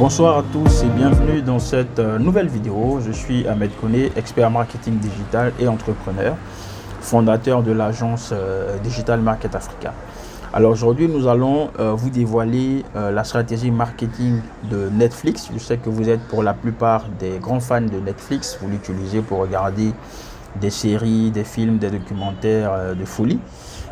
Bonsoir à tous et bienvenue dans cette nouvelle vidéo. Je suis Ahmed Koné, expert marketing digital et entrepreneur, fondateur de l'agence Digital Market Africa. Alors aujourd'hui, nous allons vous dévoiler la stratégie marketing de Netflix. Je sais que vous êtes pour la plupart des grands fans de Netflix. Vous l'utilisez pour regarder des séries, des films, des documentaires de folie.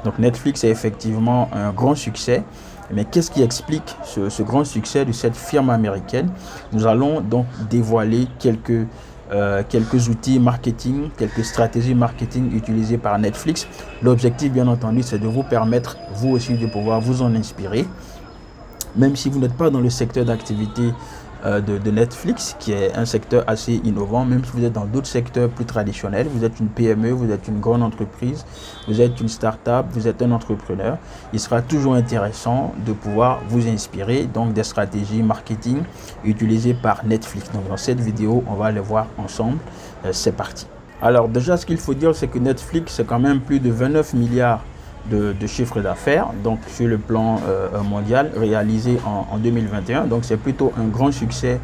Donc Netflix est effectivement un grand succès. Mais qu'est-ce qui explique ce grand succès de cette firme américaine? Nous allons donc dévoiler quelques outils marketing, quelques stratégies marketing utilisées par Netflix. L'objectif, bien entendu, c'est de vous permettre, vous aussi, de pouvoir vous en inspirer. Même si vous n'êtes pas dans le secteur d'activité de Netflix, qui est un secteur assez innovant, même si vous êtes dans d'autres secteurs plus traditionnels, vous êtes une PME, vous êtes une grande entreprise, vous êtes une start-up, vous êtes un entrepreneur, il sera toujours intéressant de pouvoir vous inspirer donc des stratégies marketing utilisées par Netflix. Donc dans cette vidéo, on va les voir ensemble. C'est parti. Alors déjà, ce qu'il faut dire, c'est que Netflix, c'est quand même plus de 29 milliards de chiffre d'affaires, donc sur le plan mondial, réalisé en 2021. Donc c'est plutôt un grand succès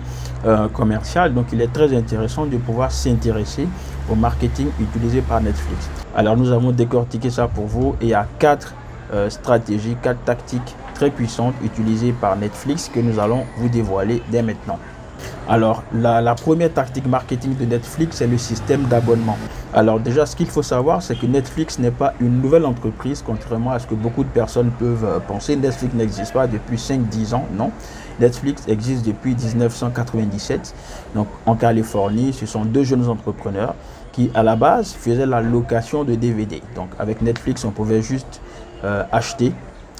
commercial. Donc il est très intéressant de pouvoir s'intéresser au marketing utilisé par Netflix. Alors nous avons décortiqué ça pour vous et il y a quatre stratégies, quatre tactiques très puissantes utilisées par Netflix que nous allons vous dévoiler dès maintenant. Alors, la première tactique marketing de Netflix, c'est le système d'abonnement. Alors déjà, ce qu'il faut savoir, c'est que Netflix n'est pas une nouvelle entreprise, contrairement à ce que beaucoup de personnes peuvent penser. Netflix n'existe pas depuis 5-10 ans, non. Netflix existe depuis 1997. Donc, en Californie, ce sont deux jeunes entrepreneurs qui, à la base, faisaient la location de DVD. Donc, avec Netflix, on pouvait juste acheter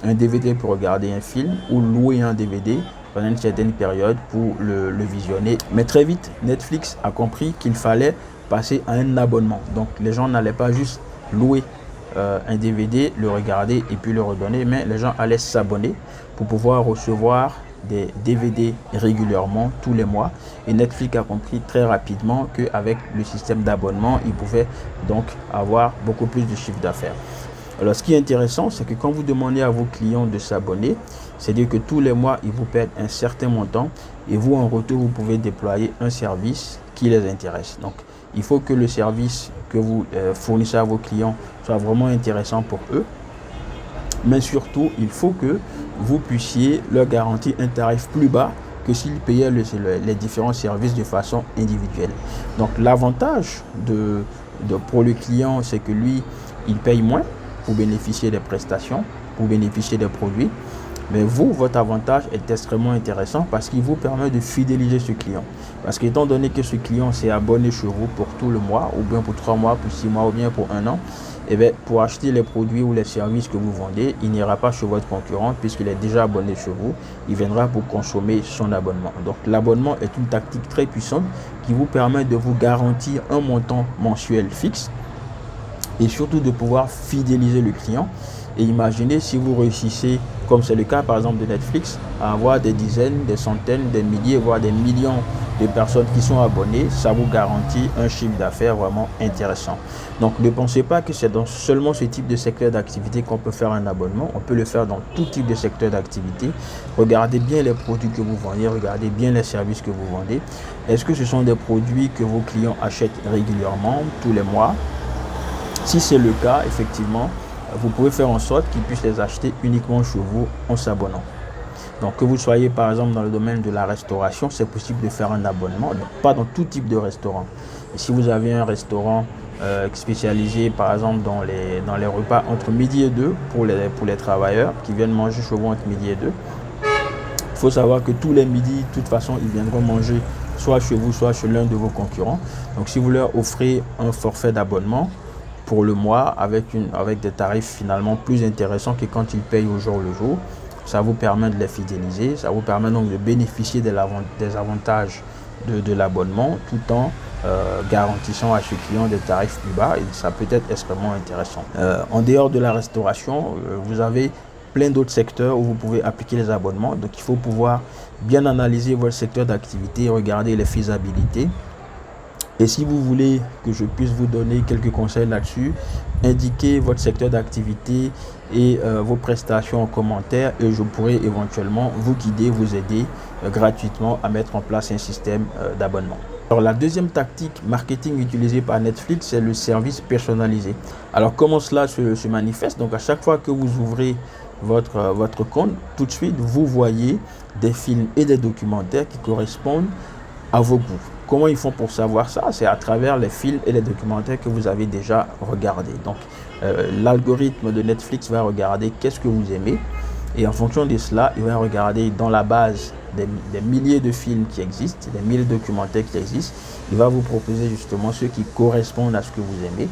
un DVD pour regarder un film ou louer un DVD pendant une certaine période pour le visionner. Mais très vite, Netflix a compris qu'il fallait passer à un abonnement. Donc les gens n'allaient pas juste louer un DVD, le regarder et puis le redonner, mais les gens allaient s'abonner pour pouvoir recevoir des DVD régulièrement tous les mois. Et Netflix a compris très rapidement qu'avec le système d'abonnement, il pouvait donc avoir beaucoup plus de chiffre d'affaires. Alors, ce qui est intéressant, c'est que quand vous demandez à vos clients de s'abonner, c'est-à-dire que tous les mois, ils vous paient un certain montant et vous, en retour, vous pouvez déployer un service qui les intéresse. Donc, il faut que le service que vous fournissez à vos clients soit vraiment intéressant pour eux. Mais surtout, il faut que vous puissiez leur garantir un tarif plus bas que s'ils payaient les différents services de façon individuelle. Donc, l'avantage pour le client, c'est que lui, il paye moins pour bénéficier des prestations, pour bénéficier des produits. Mais vous, votre avantage est extrêmement intéressant parce qu'il vous permet de fidéliser ce client. Parce qu'étant donné que ce client s'est abonné chez vous pour tout le mois, ou bien pour 3 mois, pour 6 mois, ou bien pour 1 an, et bien, pour acheter les produits ou les services que vous vendez, il n'ira pas chez votre concurrent puisqu'il est déjà abonné chez vous. Il viendra pour consommer son abonnement. Donc l'abonnement est une tactique très puissante qui vous permet de vous garantir un montant mensuel fixe et surtout de pouvoir fidéliser le client. Et imaginez si vous réussissez, comme c'est le cas par exemple de Netflix, à avoir des dizaines, des centaines, des milliers, voire des millions de personnes qui sont abonnées, ça vous garantit un chiffre d'affaires vraiment intéressant. Donc ne pensez pas que c'est dans seulement ce type de secteur d'activité qu'on peut faire un abonnement. On peut le faire dans tout type de secteur d'activité. Regardez bien les produits que vous vendez, regardez bien les services que vous vendez. Est-ce que ce sont des produits que vos clients achètent régulièrement, tous les mois? Si c'est le cas, effectivement, vous pouvez faire en sorte qu'ils puissent les acheter uniquement chez vous en s'abonnant. Donc que vous soyez par exemple dans le domaine de la restauration, c'est possible de faire un abonnement, donc pas dans tout type de restaurant. Et si vous avez un restaurant spécialisé par exemple dans les repas entre midi et 2 pour les travailleurs qui viennent manger chez vous entre midi et 2, il faut savoir que tous les midis, de toute façon, ils viendront manger soit chez vous, soit chez l'un de vos concurrents. Donc si vous leur offrez un forfait d'abonnement pour le mois avec des tarifs finalement plus intéressants que quand ils payent au jour le jour, ça vous permet de les fidéliser, ça vous permet donc de bénéficier des avantages de l'abonnement tout en garantissant à ce client des tarifs plus bas, et ça peut être extrêmement intéressant. En dehors de la restauration, vous avez plein d'autres secteurs où vous pouvez appliquer les abonnements. Donc il faut pouvoir bien analyser votre secteur d'activité, regarder les faisabilités Et si vous voulez que je puisse vous donner quelques conseils là-dessus, indiquez votre secteur d'activité et vos prestations en commentaire et je pourrai éventuellement vous guider, vous aider gratuitement à mettre en place un système d'abonnement. Alors la deuxième tactique marketing utilisée par Netflix, c'est le service personnalisé. Alors comment cela se manifeste? Donc à chaque fois que vous ouvrez votre compte, tout de suite vous voyez des films et des documentaires qui correspondent à vos goûts. Comment ils font pour savoir ça? C'est à travers les films et les documentaires que vous avez déjà regardés. Donc l'algorithme de Netflix va regarder qu'est-ce que vous aimez et en fonction de cela, il va regarder dans la base des milliers de films qui existent, des milliers de documentaires qui existent. Il va vous proposer justement ceux qui correspondent à ce que vous aimez,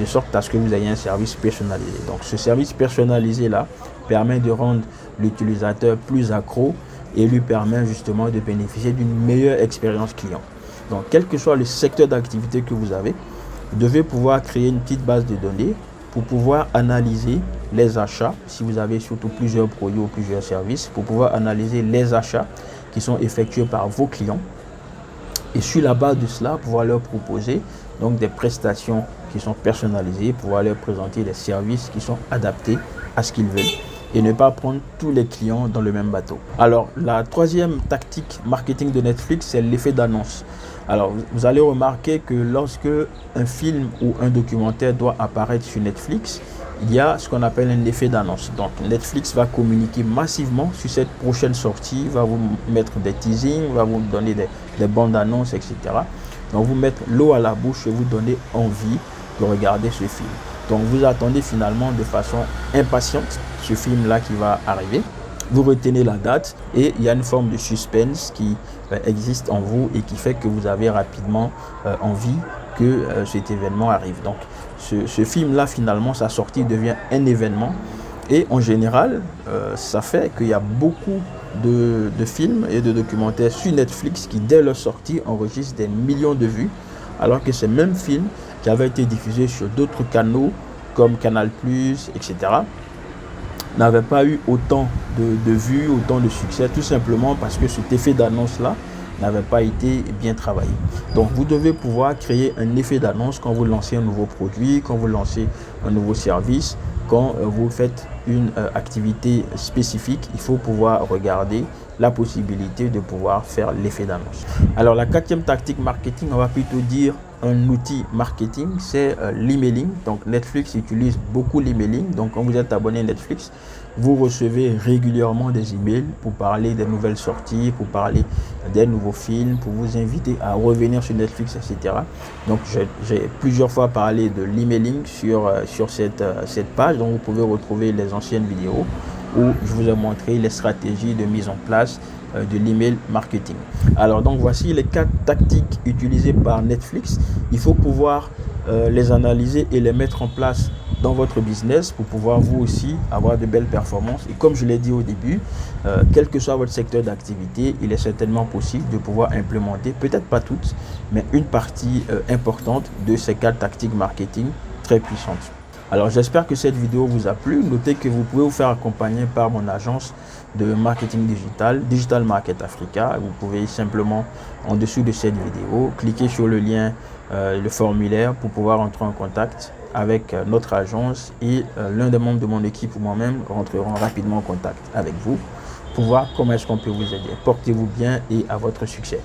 de sorte à ce que vous ayez un service personnalisé. Donc ce service personnalisé là permet de rendre l'utilisateur plus accro et lui permet justement de bénéficier d'une meilleure expérience client. Donc quel que soit le secteur d'activité que vous avez, vous devez pouvoir créer une petite base de données pour pouvoir analyser les achats, si vous avez surtout plusieurs produits ou plusieurs services, pour pouvoir analyser les achats qui sont effectués par vos clients et sur la base de cela, pouvoir leur proposer donc des prestations qui sont personnalisées, pouvoir leur présenter des services qui sont adaptés à ce qu'ils veulent et ne pas prendre tous les clients dans le même bateau. Alors la troisième tactique marketing de Netflix, c'est l'effet d'annonce. Alors vous allez remarquer que lorsque un film ou un documentaire doit apparaître sur Netflix, il y a ce qu'on appelle un effet d'annonce. Donc Netflix va communiquer massivement sur cette prochaine sortie, va vous mettre des teasings, va vous donner des bandes annonces, etc. Donc vous mettre l'eau à la bouche et vous donner envie de regarder ce film. Donc vous attendez finalement de façon impatiente ce film-là qui va arriver. Vous retenez la date et il y a une forme de suspense qui existe en vous et qui fait que vous avez rapidement envie que cet événement arrive. Donc ce film-là, finalement, sa sortie devient un événement. Et en général, ça fait qu'il y a beaucoup de films et de documentaires sur Netflix qui, dès leur sortie, enregistrent des millions de vues, alors que ces mêmes films qui avaient été diffusés sur d'autres canaux comme Canal+, etc., n'avaient pas eu autant de vues, autant de succès, tout simplement parce que cet effet d'annonce-là n'avait pas été bien travaillé. Donc vous devez pouvoir créer un effet d'annonce quand vous lancez un nouveau produit, quand vous lancez un nouveau service, quand vous faites une activité spécifique. Il faut pouvoir regarder la possibilité de pouvoir faire l'effet d'annonce. Alors la quatrième tactique marketing, on va plutôt dire un outil marketing, c'est l'emailing. Donc Netflix utilise beaucoup l'emailing. Donc quand vous êtes abonné à Netflix, vous recevez régulièrement des emails pour parler des nouvelles sorties, pour parler des nouveaux films, pour vous inviter à revenir sur Netflix, etc. Donc j'ai plusieurs fois parlé de l'emailing sur cette page, donc vous pouvez retrouver les anciennes vidéos où je vous ai montré les stratégies de mise en place de l'email marketing. Alors donc voici les 4 tactiques utilisées par Netflix. Il faut pouvoir les analyser et les mettre en place dans votre business pour pouvoir vous aussi avoir de belles performances. Et comme je l'ai dit au début, quel que soit votre secteur d'activité, il est certainement possible de pouvoir implémenter, peut-être pas toutes, mais une partie importante de ces 4 tactiques marketing très puissantes. Alors j'espère que cette vidéo vous a plu. Notez que vous pouvez vous faire accompagner par mon agence de marketing digital, Digital Market Africa. Vous pouvez simplement, en dessous de cette vidéo, cliquer sur le lien, le formulaire pour pouvoir entrer en contact avec notre agence et l'un des membres de mon équipe ou moi-même rentreront rapidement en contact avec vous pour voir comment est-ce qu'on peut vous aider. Portez-vous bien et à votre succès.